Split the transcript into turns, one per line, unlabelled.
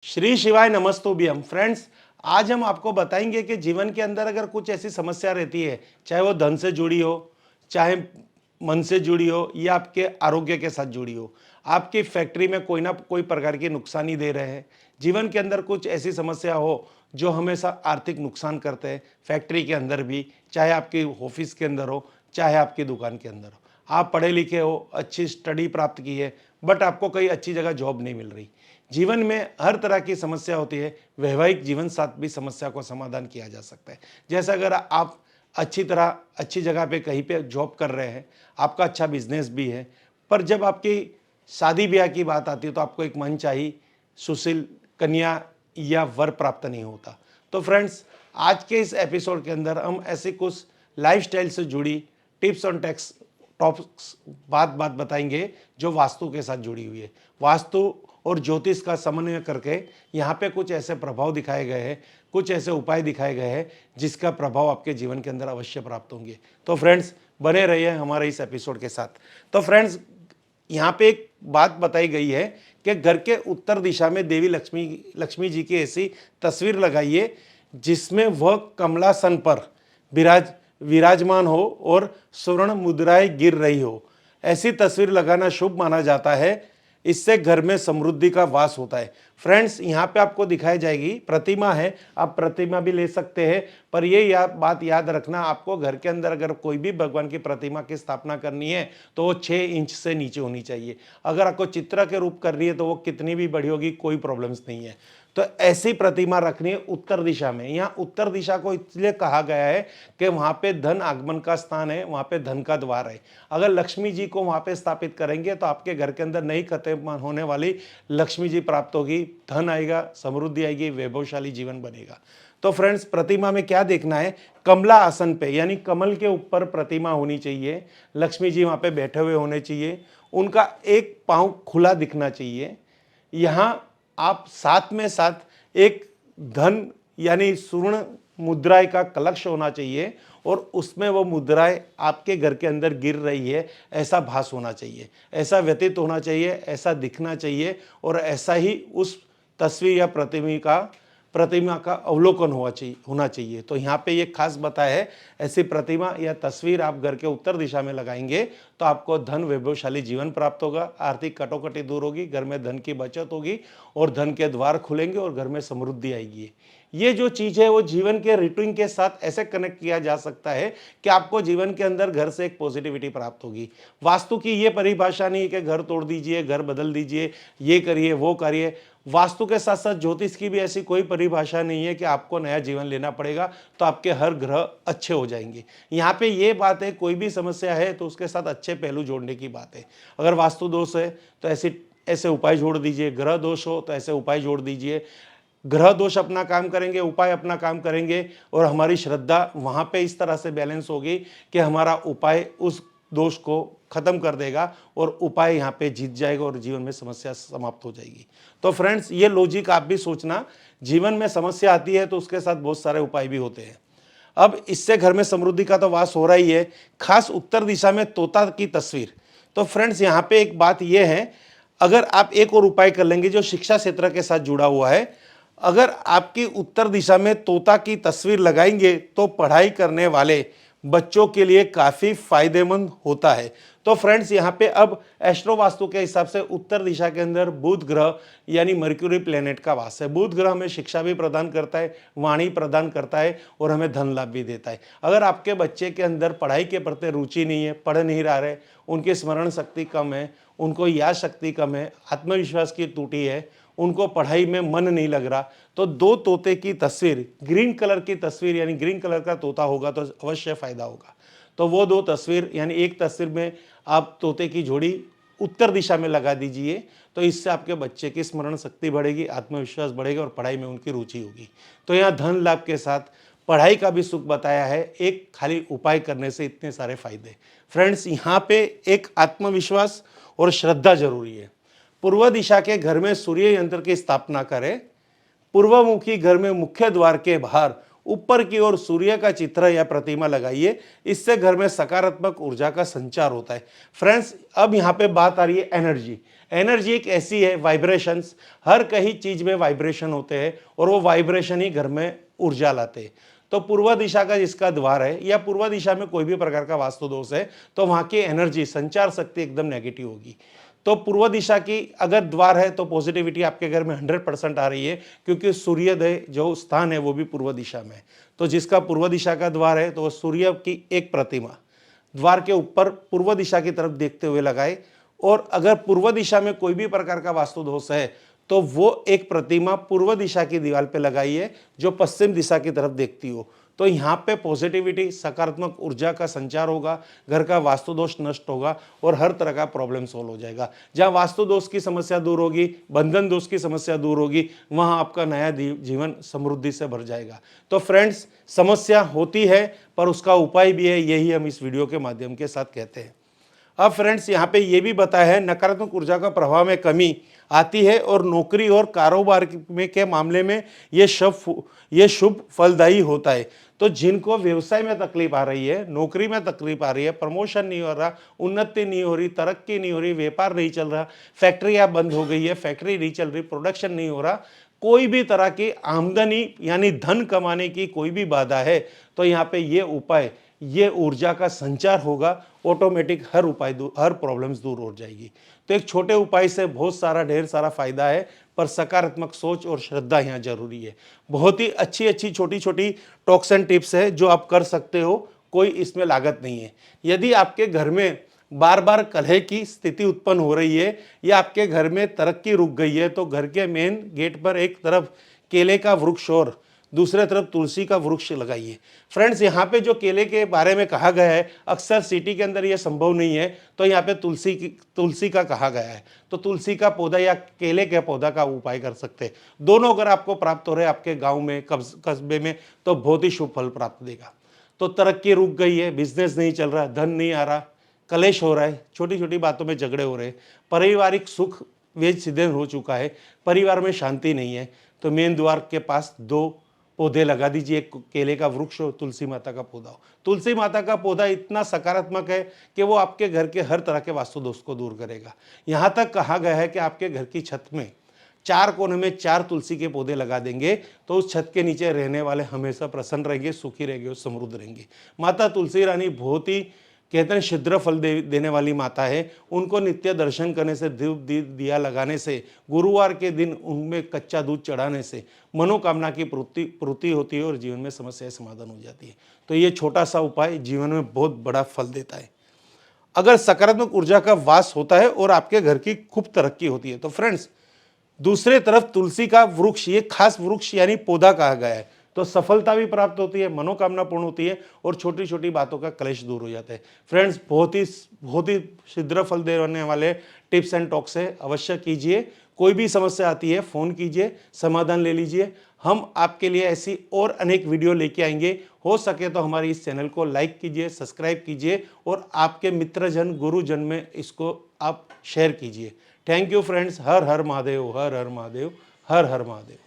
श्री शिवाय नमस्तुभ्यम फ्रेंड्स। आज हम आपको बताएंगे कि जीवन के अंदर अगर कुछ ऐसी समस्या रहती है, चाहे वो धन से जुड़ी हो, चाहे मन से जुड़ी हो या आपके आरोग्य के साथ जुड़ी हो, आपकी फैक्ट्री में कोई ना कोई प्रकार की नुकसानी दे रहे हैं, जीवन के अंदर कुछ ऐसी समस्या हो जो हमेशा आर्थिक नुकसान करते हैं, फैक्ट्री के अंदर भी, चाहे आपकी ऑफिस के अंदर हो, चाहे आपकी दुकान के अंदर हो, आप पढ़े लिखे हो, अच्छी स्टडी प्राप्त की है, बट आपको कहीं अच्छी जगह जॉब नहीं मिल रही। जीवन में हर तरह की समस्या होती है, वैवाहिक जीवन साथ भी समस्या को समाधान किया जा सकता है। जैसे अगर आप अच्छी तरह अच्छी जगह पे कहीं पे जॉब कर रहे हैं, आपका अच्छा बिजनेस भी है, पर जब आपकी शादी ब्याह की बात आती है तो आपको एक मन चाहिए, सुशील कन्या या वर प्राप्त नहीं होता। तो फ्रेंड्स, आज के इस एपिसोड के अंदर हम ऐसे कुछ लाइफस्टाइल से जुड़ी टिप्स और टैक्स टॉपिक्स बात बताएंगे जो वास्तु के साथ जुड़ी हुई है। वास्तु और ज्योतिष का समन्वय करके यहाँ पे कुछ ऐसे प्रभाव दिखाए गए हैं, कुछ ऐसे उपाय दिखाए गए हैं जिसका प्रभाव आपके जीवन के अंदर अवश्य प्राप्त होंगे। तो फ्रेंड्स, बने रहिए हमारे इस एपिसोड के साथ। तो फ्रेंड्स, यहाँ पे एक बात बताई गई है कि घर के उत्तर दिशा में देवी लक्ष्मी जी की ऐसी तस्वीर लगाइए जिसमें वह कमलासन पर विराजमान हो और स्वर्ण मुद्राएं गिर रही हो। ऐसी तस्वीर लगाना शुभ माना जाता है, इससे घर में समृद्धि का वास होता है। फ्रेंड्स, यहाँ पे आपको दिखाई जाएगी प्रतिमा है, आप प्रतिमा भी ले सकते हैं, पर ये बात याद रखना, आपको घर के अंदर अगर कोई भी भगवान की प्रतिमा की स्थापना करनी है तो वो 6 इंच से नीचे होनी चाहिए। अगर आपको चित्र के रूप करनी है तो वो कितनी भी बड़ी होगी, कोई प्रॉब्लम्स नहीं है। तो ऐसी प्रतिमा रखनी है उत्तर दिशा में। यहाँ उत्तर दिशा को इसलिए कहा गया है कि वहाँ पे धन आगमन का स्थान है, वहाँ पे धन का द्वार है। अगर लक्ष्मी जी को वहाँ पे स्थापित करेंगे तो आपके घर के अंदर नई खत्म होने वाली लक्ष्मी जी प्राप्त होगी, धन आएगा, समृद्धि आएगी, वैभवशाली जीवन बनेगा। तो फ्रेंड्स, प्रतिमा में क्या देखना है, कमला आसन पे यानी कमल के ऊपर प्रतिमा होनी चाहिए, लक्ष्मी जी वहाँ पे बैठे हुए होने चाहिए, उनका एक पाँव खुला दिखना चाहिए। यहाँ आप साथ में साथ एक धन यानी स्वर्ण मुद्राएं का कलश होना चाहिए और उसमें वो मुद्राएं आपके घर के अंदर गिर रही है, ऐसा भास होना चाहिए, ऐसा व्यतीत होना चाहिए, ऐसा दिखना चाहिए और ऐसा ही उस तस्वीर या प्रतिमा का अवलोकन होना चाहिए। तो यहाँ पे ये खास बताया है, ऐसी प्रतिमा या तस्वीर आप घर के उत्तर दिशा में लगाएंगे तो आपको धन वैभवशाली जीवन प्राप्त होगा, आर्थिक कटौकटी दूर होगी, घर में धन की बचत होगी और धन के द्वार खुलेंगे और घर में समृद्धि आएगी। ये जो चीज़ है वो जीवन के रूटीन के साथ ऐसे कनेक्ट किया जा सकता है कि आपको जीवन के अंदर घर से एक पॉजिटिविटी प्राप्त होगी। वास्तु की ये परिभाषा नहीं है कि घर तोड़ दीजिए, घर बदल दीजिए, ये करिए वो करिए। वास्तु के साथ साथ ज्योतिष की भी ऐसी कोई परिभाषा नहीं है कि आपको नया जीवन लेना पड़ेगा तो आपके हर ग्रह अच्छे हो जाएंगे। यहाँ पे ये बात है, कोई भी समस्या है तो उसके साथ अच्छे पहलू जोड़ने की बात है। अगर वास्तु दोष है तो ऐसे उपाय जोड़ दीजिए, ग्रह दोष हो तो ऐसे उपाय जोड़ दीजिए। ग्रह दोष अपना काम करेंगे, उपाय अपना काम करेंगे और हमारी श्रद्धा वहाँ पे इस तरह से बैलेंस होगी कि हमारा उपाय उस दोष को खत्म कर देगा और उपाय यहाँ पे जीत जाएगा और जीवन में समस्या समाप्त हो जाएगी। तो फ्रेंड्स, ये लॉजिक आप भी सोचना, जीवन में समस्या आती है तो उसके साथ बहुत सारे उपाय भी होते हैं। अब इससे घर में समृद्धि का तो वास हो रहा ही है, खास उत्तर दिशा में तोता की तस्वीर। तो फ्रेंड्स, यहाँ पे एक बात यह है, अगर आप एक और उपाय कर लेंगे जो शिक्षा क्षेत्र के साथ जुड़ा हुआ है, अगर आपकी उत्तर दिशा में तोता की तस्वीर लगाएंगे तो पढ़ाई करने वाले बच्चों के लिए काफ़ी फायदेमंद होता है। तो फ्रेंड्स, यहाँ पे अब एस्ट्रो वास्तु के हिसाब से उत्तर दिशा के अंदर बुध ग्रह यानी मर्क्यूरी प्लेनेट का वास है। बुध ग्रह हमें शिक्षा भी प्रदान करता है, वाणी प्रदान करता है और हमें धन लाभ भी देता है। अगर आपके बच्चे के अंदर पढ़ाई के प्रति रुचि नहीं है, पढ़ नहीं रहे, उनकी स्मरण शक्ति कम है, उनको याद शक्ति कम है, आत्मविश्वास की त्रुटि है, उनको पढ़ाई में मन नहीं लग रहा, तो 2 तोते की तस्वीर, ग्रीन कलर की तस्वीर यानी ग्रीन कलर का तोता होगा तो अवश्य फायदा होगा। तो वो 2 तस्वीर यानी एक तस्वीर में आप तोते की जोड़ी उत्तर दिशा में लगा दीजिए, तो इससे आपके बच्चे की स्मरण शक्ति बढ़ेगी, आत्मविश्वास बढ़ेगा और पढ़ाई में उनकी रुचि होगी। तो यहाँ धन लाभ के साथ पढ़ाई का भी सुख बताया है, एक खाली उपाय करने से इतने सारे फायदे। फ्रेंड्स, यहाँ पे एक आत्मविश्वास और श्रद्धा जरूरी है। पूर्व दिशा के घर में सूर्य यंत्र की स्थापना करें। पूर्वमुखी घर में मुख्य द्वार के बाहर ऊपर की ओर सूर्य का चित्र या प्रतिमा लगाइए। इससे घर में सकारात्मक ऊर्जा का संचार होता है। फ्रेंड्स, अब यहाँ पे बात आ रही है एनर्जी। एनर्जी एक ऐसी है, वाइब्रेशंस, हर कहीं चीज में वाइब्रेशन होते हैं और वो वाइब्रेशन ही घर में ऊर्जा लाते हैं। तो पूर्व दिशा का जिसका द्वार है या पूर्व दिशा में कोई भी प्रकार का वास्तु दोष है तो वहां की एनर्जी, संचार शक्ति एकदम नेगेटिव होगी। तो पूर्व दिशा की अगर द्वार है तो पॉजिटिविटी आपके घर में 100% आ रही है, क्योंकि सूर्योदय जो स्थान है वो भी पूर्व दिशा में है। तो जिसका पूर्व दिशा का द्वार है तो सूर्य की एक प्रतिमा द्वार के ऊपर पूर्व दिशा की तरफ देखते हुए लगाए। और अगर पूर्व दिशा में कोई भी प्रकार का वास्तु दोष है तो वो एक प्रतिमा पूर्व दिशा की दीवार पे लगाइए जो पश्चिम दिशा की तरफ देखती हो। तो यहाँ पे पॉजिटिविटी, सकारात्मक ऊर्जा का संचार होगा, घर का वास्तु दोष नष्ट होगा और हर तरह का प्रॉब्लम सॉल्व हो जाएगा। जहाँ वास्तु दोष की समस्या दूर होगी, बंधन दोष की समस्या दूर होगी, वहाँ आपका नया जीवन समृद्धि से भर जाएगा। तो फ्रेंड्स, समस्या होती है पर उसका उपाय भी है, यही हम इस वीडियो के माध्यम के साथ कहते हैं। अब फ्रेंड्स, यहाँ पे ये भी बताया है नकारात्मक ऊर्जा का प्रभाव में कमी आती है और नौकरी और कारोबार में के मामले में ये शुभ फलदायी होता है। तो जिनको व्यवसाय में तकलीफ आ रही है, नौकरी में तकलीफ आ रही है, प्रमोशन नहीं हो रहा, उन्नति नहीं हो रही, तरक्की नहीं हो रही, व्यापार नहीं चल रहा, फैक्ट्रियाँ बंद हो गई है, फैक्ट्री नहीं चल रही, प्रोडक्शन नहीं हो रहा, कोई भी तरह की आमदनी यानी धन कमाने की कोई भी बाधा है, तो यहाँ पे ये उपाय, ये ऊर्जा का संचार होगा, ऑटोमेटिक हर प्रॉब्लम्स दूर हो जाएगी। तो एक छोटे उपाय से बहुत सारा ढेर सारा फायदा है, पर सकारात्मक सोच और श्रद्धा यहाँ जरूरी है। बहुत ही अच्छी छोटी छोटी टॉक्स एंड टिप्स है जो आप कर सकते हो, कोई इसमें लागत नहीं है। यदि आपके घर में बार बार कलह की स्थिति उत्पन्न हो रही है या आपके घर में तरक्की रुक गई है तो घर के मेन गेट पर एक तरफ केले का वृक्ष और दूसरे तरफ तुलसी का वृक्ष लगाइए। फ्रेंड्स, यहाँ पे जो केले के बारे में कहा गया है, अक्सर सिटी के अंदर यह संभव नहीं है, तो यहाँ पे तुलसी का कहा गया है। तो तुलसी का पौधा या केले के पौधा का उपाय कर सकते हैं। दोनों अगर आपको प्राप्त हो रहे हैं आपके गाँव में, कस्बे में, तो बहुत ही शुभ फल प्राप्त देगा। तो तरक्की रुक गई है, बिजनेस नहीं चल रहा, धन नहीं आ रहा, कलेश हो रहा है, छोटी छोटी बातों में झगड़े हो रहे हैं, पारिवारिक सुख वेद सिद्धन हो चुका है, परिवार में शांति नहीं है, तो मेन द्वार के पास 2 पौधे लगा दीजिए, एक केले का वृक्ष हो, तुलसी माता का पौधा हो। तुलसी माता का पौधा इतना सकारात्मक है कि वो आपके घर के हर तरह के वास्तु दोष को दूर करेगा। यहाँ तक कहा गया है कि आपके घर की छत में 4 कोने में 4 तुलसी के पौधे लगा देंगे तो उस छत के नीचे रहने वाले हमेशा प्रसन्न रहेंगे, सुखी रहेंगे और समृद्ध रहेंगे। माता तुलसी रानी बहुत ही कहते हैं शीघ्र फल देने वाली माता है। उनको नित्य दर्शन करने से, दिया लगाने से, गुरुवार के दिन उनमें कच्चा दूध चढ़ाने से मनोकामना की पूर्ति होती है और जीवन में समस्याएं समाधान हो जाती है। तो ये छोटा सा उपाय जीवन में बहुत बड़ा फल देता है। अगर सकारात्मक ऊर्जा का वास होता है और आपके घर की खूब तरक्की होती है। तो फ्रेंड्स, दूसरे तरफ तुलसी का वृक्ष, ये खास वृक्ष यानी पौधा कहा गया है, तो सफलता भी प्राप्त होती है, मनोकामना पूर्ण होती है और छोटी छोटी बातों का क्लेश दूर हो जाता है। फ्रेंड्स, बहुत ही शीघ्र फल देने वाले टिप्स एंड टॉक्स है, अवश्य कीजिए। कोई भी समस्या आती है फ़ोन कीजिए, समाधान ले लीजिए। हम आपके लिए ऐसी और अनेक वीडियो लेके आएंगे। हो सके तो हमारे इस चैनल को लाइक कीजिए, सब्सक्राइब कीजिए और आपके मित्रजन, गुरुजन में इसको आप शेयर कीजिए। Thank you friends. Her her Mahadev, her her Mahadev, her her Mahadev.